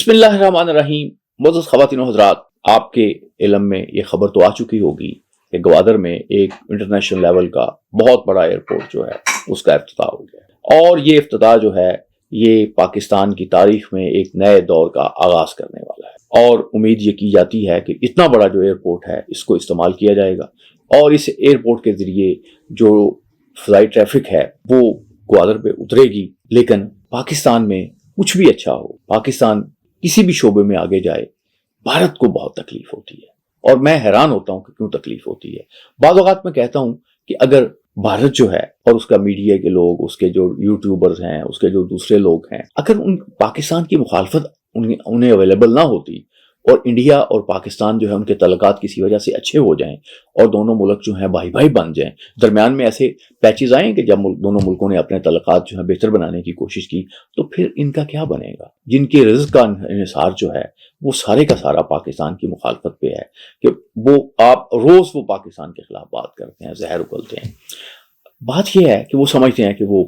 بسم اللہ الرحمن الرحیم. معزز خواتین و حضرات، آپ کے علم میں یہ خبر تو آ چکی ہوگی کہ گوادر میں ایک انٹرنیشنل لیول کا بہت بڑا ایئرپورٹ جو ہے اس کا افتتاح ہو گیا، اور یہ افتتاح جو ہے یہ پاکستان کی تاریخ میں ایک نئے دور کا آغاز کرنے والا ہے، اور امید یہ کی جاتی ہے کہ اتنا بڑا جو ایئرپورٹ ہے اس کو استعمال کیا جائے گا، اور اس ایئرپورٹ کے ذریعے جو فلائی ٹریفک ہے وہ گوادر پہ اترے گی. لیکن پاکستان میں کچھ بھی اچھا ہو، پاکستان کسی بھی شعبے میں آگے جائے، بھارت کو بہت تکلیف ہوتی ہے، اور میں حیران ہوتا ہوں کہ کیوں تکلیف ہوتی ہے. بعض اوقات میں کہتا ہوں کہ اگر بھارت جو ہے اور اس کا میڈیا کے لوگ، اس کے جو یوٹیوبرز ہیں، اس کے جو دوسرے لوگ ہیں، اگر ان پاکستان کی مخالفت انہیں اویلیبل نہ ہوتی، اور انڈیا اور پاکستان جو ہے ان کے تعلقات کسی وجہ سے اچھے ہو جائیں اور دونوں ملک جو ہیں بھائی بھائی بن جائیں، درمیان میں ایسے پیچز آئیں کہ جب دونوں ملکوں نے اپنے تعلقات جو ہے بہتر بنانے کی کوشش کی، تو پھر ان کا کیا بنے گا؟ جن کے رزق کا انحصار جو ہے وہ سارے کا سارا پاکستان کی مخالفت پہ ہے، کہ وہ آپ روز وہ پاکستان کے خلاف بات کرتے ہیں، زہر اگلتے ہیں. بات یہ ہے کہ وہ سمجھتے ہیں کہ وہ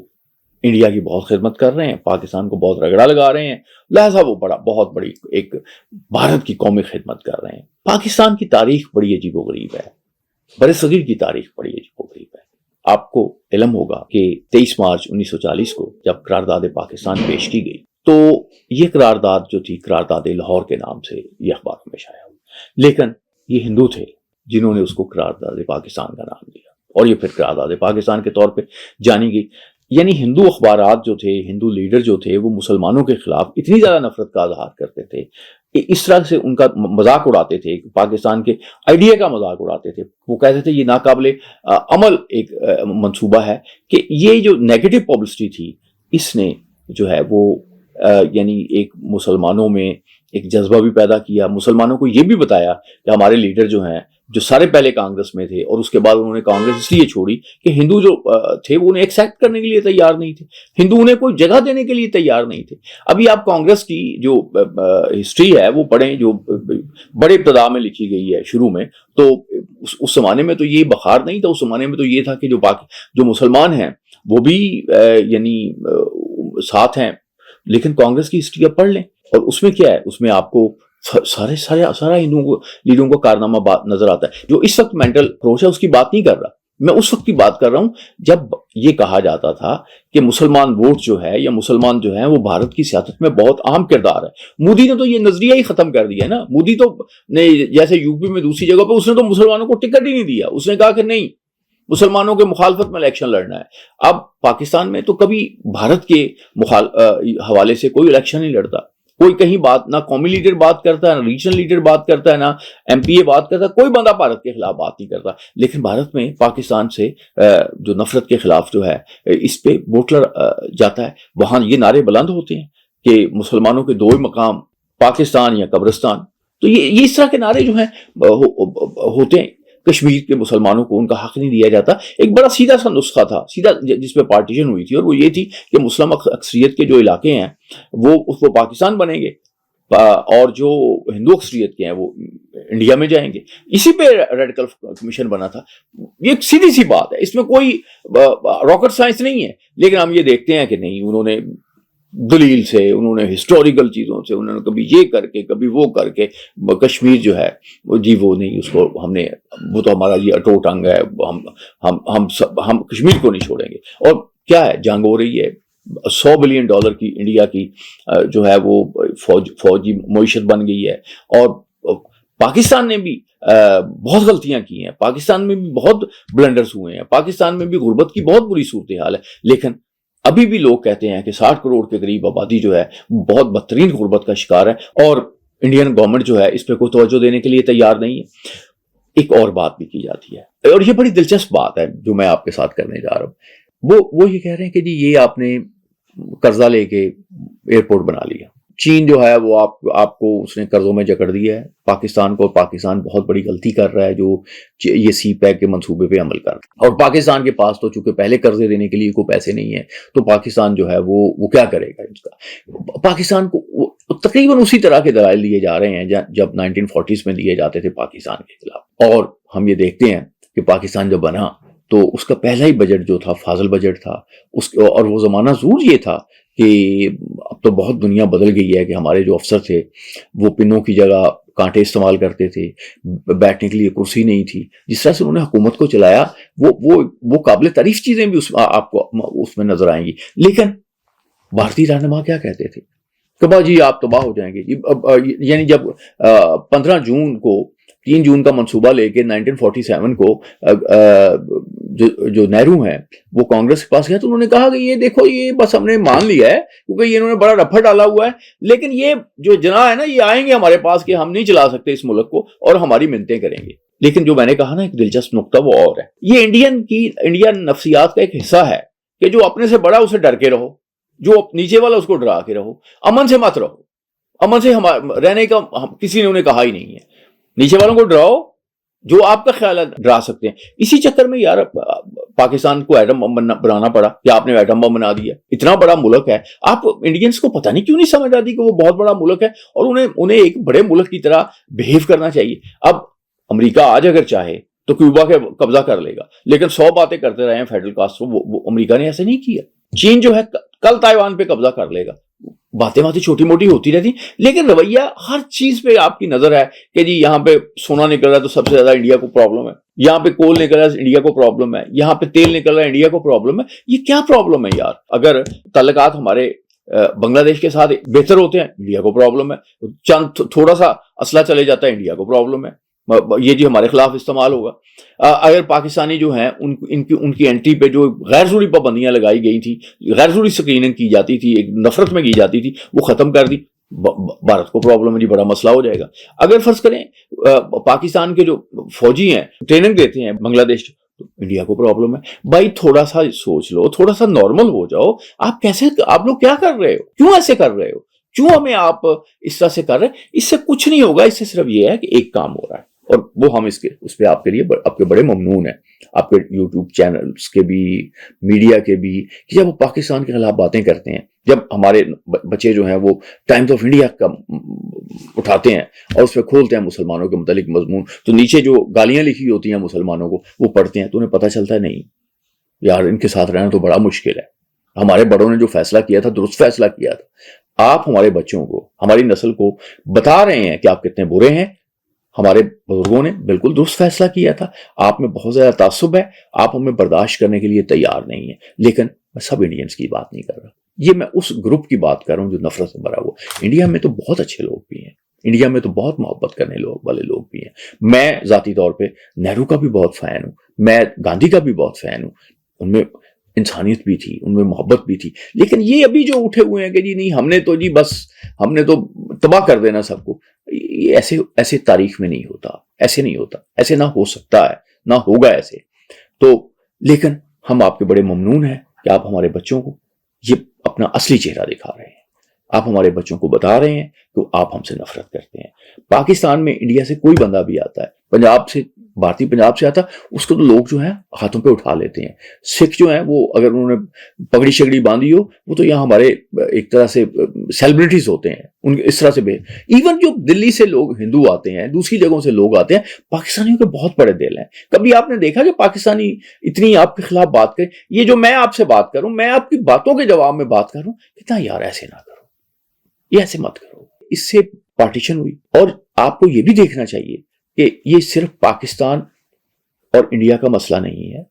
انڈیا کی بہت خدمت کر رہے ہیں، پاکستان کو بہت رگڑا لگا رہے ہیں، لہذا وہ بہت بڑی ایک بھارت کی قومی خدمت کر رہے ہیں. پاکستان کی تاریخ بڑی عجیب و غریب ہے، برِ صغیر کی تاریخ بڑی عجیب و غریب ہے. آپ کو علم ہوگا کہ 23 مارچ 1940 کو جب قرارداد پاکستان پیش کی گئی تو یہ قرارداد جو تھی قرارداد لاہور کے نام سے یہ اخبار میں شائع ہوئی، لیکن یہ ہندو تھے جنہوں نے اس کو قرارداد پاکستان کا نام دیا، اور یہ پھر قرارداد پاکستان کے طور پہ جانی گئی. یعنی ہندو اخبارات جو تھے، ہندو لیڈر جو تھے، وہ مسلمانوں کے خلاف اتنی زیادہ نفرت کا اظہار کرتے تھے کہ اس طرح سے ان کا مذاق اڑاتے تھے، پاکستان کے آئیڈیا کا مذاق اڑاتے تھے. وہ کہتے تھے یہ ناقابل عمل ایک منصوبہ ہے، کہ یہ جو نیگیٹو پبلسٹی تھی اس نے جو ہے وہ یعنی ایک مسلمانوں میں ایک جذبہ بھی پیدا کیا. مسلمانوں کو یہ بھی بتایا کہ ہمارے لیڈر جو ہیں، جو سارے پہلے کانگریس میں تھے اور اس کے بعد انہوں نے کانگریس اس لیے چھوڑی کہ ہندو جو تھے وہ انہیں ایکسیپٹ کرنے کے لیے تیار نہیں تھے، ہندو انہیں کوئی جگہ دینے کے لیے تیار نہیں تھے. ابھی آپ کانگریس کی جو ہسٹری ہے وہ پڑھیں، جو بڑے ابتدا میں لکھی گئی ہے شروع میں، تو اس زمانے میں تو یہ بخار نہیں تھا. اس زمانے میں تو یہ تھا کہ جو مسلمان ہیں وہ بھی یعنی ساتھ ہیں. لیکن کانگریس کی ہسٹری اب پڑھ لیں، اور اس میں کیا ہے، اس میں آپ کو سارا ہندوؤں کو لیڈروں کا کارنامہ نظر آتا ہے. جو اس وقت مینٹل اپروچ ہے اس کی بات نہیں کر رہا میں، اس وقت کی بات کر رہا ہوں جب یہ کہا جاتا تھا کہ مسلمان ووٹ جو ہے یا مسلمان جو ہیں وہ بھارت کی سیاست میں بہت اہم کردار ہے. مودی نے تو یہ نظریہ ہی ختم کر دیا ہے نا. مودی تو نے جیسے یو پی میں دوسری جگہ پہ اس نے تو مسلمانوں کو ٹکٹ ہی نہیں دیا. اس نے کہا کہ نہیں، مسلمانوں کے مخالفت میں الیکشن لڑنا ہے. اب پاکستان میں تو کبھی بھارت کے حوالے سے کوئی الیکشن نہیں لڑتا، کوئی کہیں بات، نہ قومی لیڈر بات کرتا ہے، نہ ریجنل لیڈر بات کرتا ہے، نہ ایم پی اے بات کرتا ہے، کوئی بندہ بھارت کے خلاف بات نہیں کرتا. لیکن بھارت میں پاکستان سے جو نفرت کے خلاف جو ہے اس پہ ووٹ جاتا ہے، وہاں یہ نعرے بلند ہوتے ہیں کہ مسلمانوں کے دو ہی مقام، پاکستان یا قبرستان. تو یہ اس طرح کے نعرے جو ہیں ہوتے ہیں. کشمیر کے مسلمانوں کو ان کا حق نہیں دیا جاتا. ایک بڑا سیدھا سا نسخہ تھا، سیدھا، جس پہ پارٹیشن ہوئی تھی، اور وہ یہ تھی کہ مسلم اکثریت کے جو علاقے ہیں وہ اس کو پاکستان بنیں گے، اور جو ہندو اکثریت کے ہیں وہ انڈیا میں جائیں گے. اسی پہ ریڈیکل کمیشن بنا تھا. یہ ایک سیدھی سی بات ہے، اس میں کوئی راکٹ سائنس نہیں ہے. لیکن ہم یہ دیکھتے ہیں کہ نہیں، انہوں نے دلیل سے، انہوں نے ہسٹوریکل چیزوں سے، انہوں نے کبھی یہ کر کے کبھی وہ کر کے کشمیر جو ہے وہ جی وہ نہیں، اس کو ہم نے، وہ تو ہمارا یہ اٹوٹ انگ ہے، ہم کشمیر کو نہیں چھوڑیں گے. اور کیا ہے، جنگ ہو رہی ہے، $100 بلین کی انڈیا کی جو ہے وہ فوجی معیشت بن گئی ہے. اور پاکستان نے بھی بہت غلطیاں کی ہیں، پاکستان میں بھی بہت بلنڈرز ہوئے ہیں، پاکستان میں بھی غربت کی بہت بری صورتحال ہے. لیکن ابھی بھی لوگ کہتے ہیں کہ 60 کروڑ کے قریب آبادی جو ہے بہت بدترین غربت کا شکار ہے، اور انڈین گورنمنٹ جو ہے اس پہ کوئی توجہ دینے کے لیے تیار نہیں ہے. ایک اور بات بھی کی جاتی ہے، اور یہ بڑی دلچسپ بات ہے جو میں آپ کے ساتھ کرنے جا رہا ہوں. وہ یہ کہہ رہے ہیں کہ جی یہ آپ نے قرضہ لے کے ایئرپورٹ بنا لیا. چین جو ہے وہ آپ کو اس نے قرضوں میں جکڑ دیا ہے پاکستان کو. پاکستان بہت بڑی غلطی کر رہا ہے جو یہ سی پیک کے منصوبے پہ عمل کر رہا ہے. اور پاکستان کے پاس تو چونکہ پہلے قرضے دینے کے لیے کوئی پیسے نہیں ہیں، تو پاکستان جو ہے وہ کیا کرے گا اس کا. پاکستان کو تقریباً اسی طرح کے دلائل دیے جا رہے ہیں جب 1940s میں دیے جاتے تھے پاکستان کے خلاف. اور ہم یہ دیکھتے ہیں کہ پاکستان جب بنا تو اس کا پہلا ہی بجٹ جو تھا فاضل بجٹ تھا، اور وہ زمانہ ضرور یہ تھا کہ اب تو بہت دنیا بدل گئی ہے کہ ہمارے جو افسر تھے وہ پنوں کی جگہ کانٹے استعمال کرتے تھے، بیٹھنے کے لیے کرسی نہیں تھی. جس طرح سے انہوں نے حکومت کو چلایا وہ قابل تعریف چیزیں بھی آپ کو اس میں نظر آئیں گی. لیکن بھارتی رہنما کیا کہتے تھے کہ جی آپ تباہ ہو جائیں گے. یعنی جب 15 جون کو 3 جون کا منصوبہ لے کے 1947 کو جو نہرو ہیں وہ کانگریس کے پاس گیا تو انہوں نے کہا کہ یہ دیکھو یہ بس ہم نے مان لیا ہے کیونکہ یہ انہوں نے بڑا رفع ڈالا ہوا ہے، لیکن یہ جو جناح ہے نا یہ آئیں گے ہمارے پاس کہ ہم نہیں چلا سکتے اس ملک کو اور ہماری منتیں کریں گے. لیکن جو میں نے کہا نا ایک دلچسپ نقطہ وہ اور ہے، یہ انڈین نفسیات کا ایک حصہ ہے کہ جو اپنے سے بڑا اسے ڈر کے رہو، جو نیچے والا اس کو ڈرا کے رہو، امن سے مت رہو. امن سے رہنے کا کسی نے انہیں کہا ہی نہیں ہے. نیچے والوں کو ڈراؤ جو آپ کا خیال ہے ڈرا سکتے ہیں. اسی چکر میں یار پاکستان کو ایٹم بم بنانا پڑا کہ آپ نے ایٹم بم بنا دیا. اتنا بڑا ملک ہے، آپ انڈینز کو پتہ نہیں کیوں نہیں سمجھ آتی کہ وہ بہت بڑا ملک ہے اور انہیں ایک بڑے ملک کی طرح بہیو کرنا چاہیے. اب امریکہ آج اگر چاہے تو کیوبا کے قبضہ کر لے گا، لیکن 100 باتیں کرتے رہے ہیں فیڈرل کاسٹرو، وہ امریکہ نے ایسے نہیں کیا. چین جو ہے کل تائیوان پہ قبضہ کر لے گا. باتیں چھوٹی موٹی ہوتی رہتی، لیکن رویہ ہر چیز پہ آپ کی نظر ہے کہ جی یہاں پہ سونا نکل رہا ہے تو سب سے زیادہ انڈیا کو پرابلم ہے، یہاں پہ کول نکل رہا ہے انڈیا کو پرابلم ہے، یہاں پہ تیل نکل رہا ہے انڈیا کو پرابلم ہے. یہ کیا پرابلم ہے یار؟ اگر تعلقات ہمارے بنگلہ دیش کے ساتھ بہتر ہوتے ہیں انڈیا کو پرابلم ہے، چند تھوڑا سا اسلحہ چلے جاتا ہے انڈیا کو پرابلم ہے، یہ جی ہمارے خلاف استعمال ہوگا. اگر پاکستانی جو ہیں ان کی انٹری پہ جو غیر ضروری پابندیاں لگائی گئی تھی، غیر ضروری اسکریننگ کی جاتی تھی، ایک نفرت میں کی جاتی تھی، وہ ختم کر دی، بھارت کو پرابلم ہے جی، بڑا مسئلہ ہو جائے گا. اگر فرض کریں پاکستان کے جو فوجی ہیں ٹریننگ دیتے ہیں بنگلہ دیش تو انڈیا کو پرابلم ہے. بھائی تھوڑا سا سوچ لو، تھوڑا سا نارمل ہو جاؤ. آپ لوگ کیا کر رہے ہو؟ کیوں ایسے کر رہے ہو؟ کیوں ہمیں آپ اس طرح سے کر رہے ہیں؟ اس سے کچھ نہیں ہوگا، اس سے صرف یہ ہے کہ ایک کام ہو رہا ہے اور وہ ہم اس پہ آپ کے لیے آپ کے بڑے ممنون ہیں، آپ کے یوٹیوب چینلز کے بھی، میڈیا کے بھی، کہ جب وہ پاکستان کے خلاف باتیں کرتے ہیں، جب ہمارے بچے جو ہیں وہ ٹائمز آف انڈیا کا اٹھاتے ہیں اور اس پہ کھولتے ہیں مسلمانوں کے متعلق مضمون، تو نیچے جو گالیاں لکھی ہوتی ہیں مسلمانوں کو وہ پڑھتے ہیں تو انہیں پتہ چلتا ہے نہیں یار ان کے ساتھ رہنا تو بڑا مشکل ہے. ہمارے بڑوں نے جو فیصلہ کیا تھا درست فیصلہ کیا تھا. آپ ہمارے بچوں کو، ہماری نسل کو بتا رہے ہیں کہ آپ کتنے برے ہیں. ہمارے بزرگوں نے بالکل درست فیصلہ کیا تھا. آپ میں بہت زیادہ تعصب ہے، آپ ہمیں برداشت کرنے کے لیے تیار نہیں ہیں. لیکن میں سب انڈینز کی بات نہیں کر رہا، یہ میں اس گروپ کی بات کر رہا ہوں جو نفرت سے بھرا ہوا. انڈیا میں تو بہت اچھے لوگ بھی ہیں، انڈیا میں تو بہت محبت کرنے والے لوگ بھی ہیں. میں ذاتی طور پہ نہرو کا بھی بہت فین ہوں، میں گاندھی کا بھی بہت فین ہوں. ان میں انسانیت بھی تھی، ان میں محبت بھی تھی. لیکن یہ ابھی جو اٹھے ہوئے ہیں کہ جی نہیں ہم نے تو تباہ کر دینا سب کو، یہ ایسے تاریخ میں نہیں ہوتا، ایسے نہیں ہوتا، ایسے نہ ہو سکتا ہے، نہ ہوگا ایسے. تو لیکن ہم آپ کے بڑے ممنون ہیں کہ آپ ہمارے بچوں کو یہ اپنا اصلی چہرہ دکھا رہے ہیں. آپ ہمارے بچوں کو بتا رہے ہیں کہ آپ ہم سے نفرت کرتے ہیں. پاکستان میں انڈیا سے کوئی بندہ بھی آتا ہے، بھارتی پنجاب سے آتا، اس کو تو لوگ جو ہیں ہاتھوں پہ اٹھا لیتے ہیں. سکھ جو ہیں وہ اگر انہوں نے پگڑی شگڑی باندھی ہو وہ تو یہاں ہمارے ایک طرح سے سیلیبریٹیز ہوتے ہیں، ان اس طرح سے ایون جو دلی سے لوگ ہندو آتے ہیں، دوسری جگہوں سے لوگ آتے ہیں، پاکستانیوں کے بہت بڑے دل ہیں. کبھی آپ نے دیکھا کہ پاکستانی اتنی آپ کے خلاف بات کرے؟ یہ جو میں آپ سے بات کروں، میں آپ کی باتوں کے جواب میں بات کروں، کتنا یار ایسے نہ کرو، یہ ایسے مت کرو. اس سے پارٹیشن ہوئی. اور آپ کو یہ بھی دیکھنا چاہیے کہ یہ صرف پاکستان اور انڈیا کا مسئلہ نہیں ہے،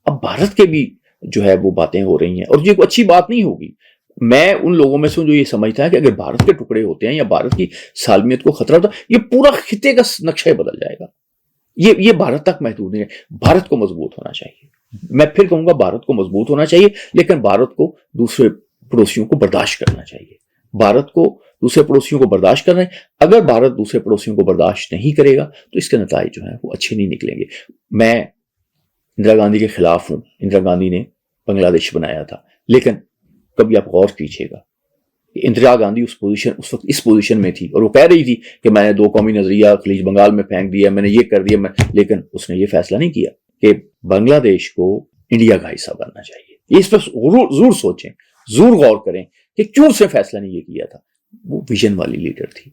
اب بھارت کے بھی جو ہے وہ باتیں ہو رہی ہیں اور یہ کوئی اچھی بات نہیں ہوگی. میں ان لوگوں میں سے جو یہ سمجھتا ہے کہ اگر بھارت کے ٹکڑے ہوتے ہیں یا بھارت کی سالمیت کو خطرہ ہوتا ہے، یہ پورا خطے کا نقشہ بدل جائے گا. یہ بھارت تک محدود نہیں ہے. بھارت کو مضبوط ہونا چاہیے. میں پھر کہوں گا بھارت کو مضبوط ہونا چاہیے، لیکن بھارت کو دوسرے پڑوسیوں کو برداشت کرنا چاہیے. بھارت کو دوسرے پڑوسیوں کو برداشت کرنا ہے. اگر بھارت دوسرے پڑوسیوں کو برداشت نہیں کرے گا تو اس کے نتائج جو ہیں وہ اچھے نہیں نکلیں گے. میں اندرا گاندھی کے خلاف ہوں. اندرا گاندھی نے بنگلہ دیش بنایا تھا، لیکن کبھی آپ غور کیجیے گا کہ اندرا گاندھی اس وقت اس پوزیشن میں تھی اور وہ کہہ رہی تھی کہ میں نے 2 قومی نظریہ خلیج بنگال میں پھینک دیا، میں نے یہ کر دیا، لیکن اس نے یہ فیصلہ نہیں کیا کہ بنگلہ دیش کو انڈیا کا حصہ بننا چاہیے. اس پر ضرور سوچیں، ضرور غور کریں کہ کیوں اس نے فیصلہ نہیں یہ کیا تھا. وہ ویژن والی لیڈر تھی،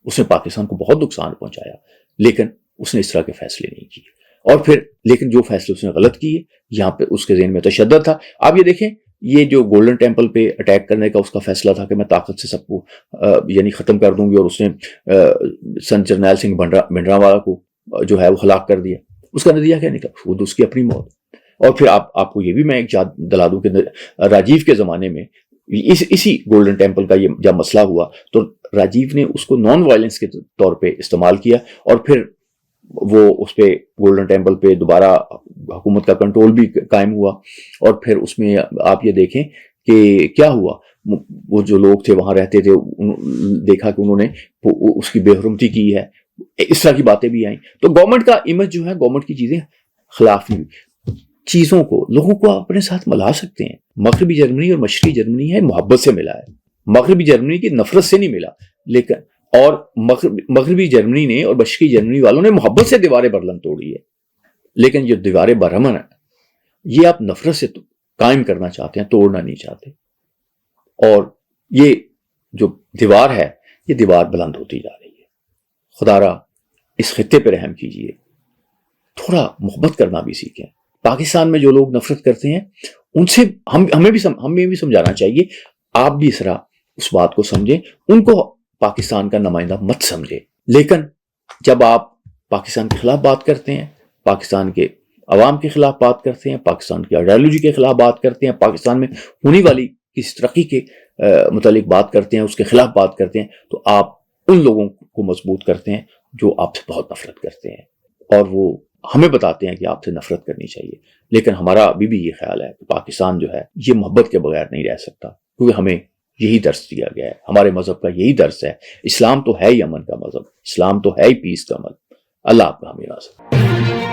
اس نے پاکستان کو بہت نقصان پہنچایا، لیکن اس نے اس طرح کے فیصلے نہیں کیے. اور پھر لیکن جو فیصلے اس نے غلط کیے، یہاں پہ اس کے ذہن میں تشدد تھا. آپ یہ دیکھیں یہ جو گولڈن ٹیمپل پہ اٹیک کرنے کا اس کا فیصلہ تھا کہ میں طاقت سے سب کو یعنی ختم کر دوں گی، اور اس نے سنت جرنیل سنگھ بھنڈراوالا کو جو ہے وہ ہلاک کر دیا، اس کا نتیجہ کیا نکلا؟ خود اس کی اپنی موت۔ اور پھر آپ کو یہ بھی میں ایک یاد دلا دوں کہ راجیو کے زمانے میں اسی گولڈن ٹیمپل کا یہ جب مسئلہ ہوا تو راجیو نے اس کو نان وائلنس کے طور پہ استعمال کیا، اور پھر وہ اس پہ گولڈن ٹیمپل پہ دوبارہ حکومت کا کنٹرول بھی قائم ہوا۔ اور پھر اس میں آپ یہ دیکھیں کہ کیا ہوا، وہ جو لوگ تھے وہاں رہتے تھے، دیکھا کہ انہوں نے اس کی بے حرمتی کی ہے، اس طرح کی باتیں بھی آئیں۔ تو گورنمنٹ کا امیج جو ہے، گورنمنٹ کی چیزیں خلاف نہیں، چیزوں کو لوگوں کو اپنے ساتھ ملا سکتے ہیں۔ مغربی جرمنی اور مشرقی جرمنی ہے محبت سے ملا ہے، مغربی جرمنی کی نفرت سے نہیں ملا، لیکن اور مغربی جرمنی نے اور مشرقی جرمنی والوں نے محبت سے دیواریں برلن توڑی ہے، لیکن جو دیواریں برہمن ہیں یہ آپ نفرت سے قائم کرنا چاہتے ہیں، توڑنا نہیں چاہتے، اور یہ جو دیوار ہے یہ دیوار بلند ہوتی جا رہی ہے۔ خدا را اس خطے پہ رحم کیجئے، تھوڑا محبت کرنا بھی سیکھیں۔ پاکستان میں جو لوگ نفرت کرتے ہیں ان سے ہمیں بھی سمجھانا چاہیے، آپ بھی اس طرح اس بات کو سمجھیں، ان کو پاکستان کا نمائندہ مت سمجھیں۔ لیکن جب آپ پاکستان کے خلاف بات کرتے ہیں، پاکستان کے عوام کے خلاف بات کرتے ہیں، پاکستان کی آئیڈیالوجی کے خلاف بات کرتے ہیں، پاکستان میں ہونے والی کسی ترقی کے متعلق بات کرتے ہیں، اس کے خلاف بات کرتے ہیں، تو آپ ان لوگوں کو مضبوط کرتے ہیں جو آپ سے بہت نفرت کرتے ہیں، اور وہ ہمیں بتاتے ہیں کہ آپ سے نفرت کرنی چاہیے۔ لیکن ہمارا ابھی بھی یہ خیال ہے کہ پاکستان جو ہے یہ محبت کے بغیر نہیں رہ سکتا، کیونکہ ہمیں یہی درس دیا گیا ہے، ہمارے مذہب کا یہی درس ہے۔ اسلام تو ہے ہی امن کا مذہب، اسلام تو ہے ہی پیس کا مذہب۔ اللہ آپ کا حامی ناصر۔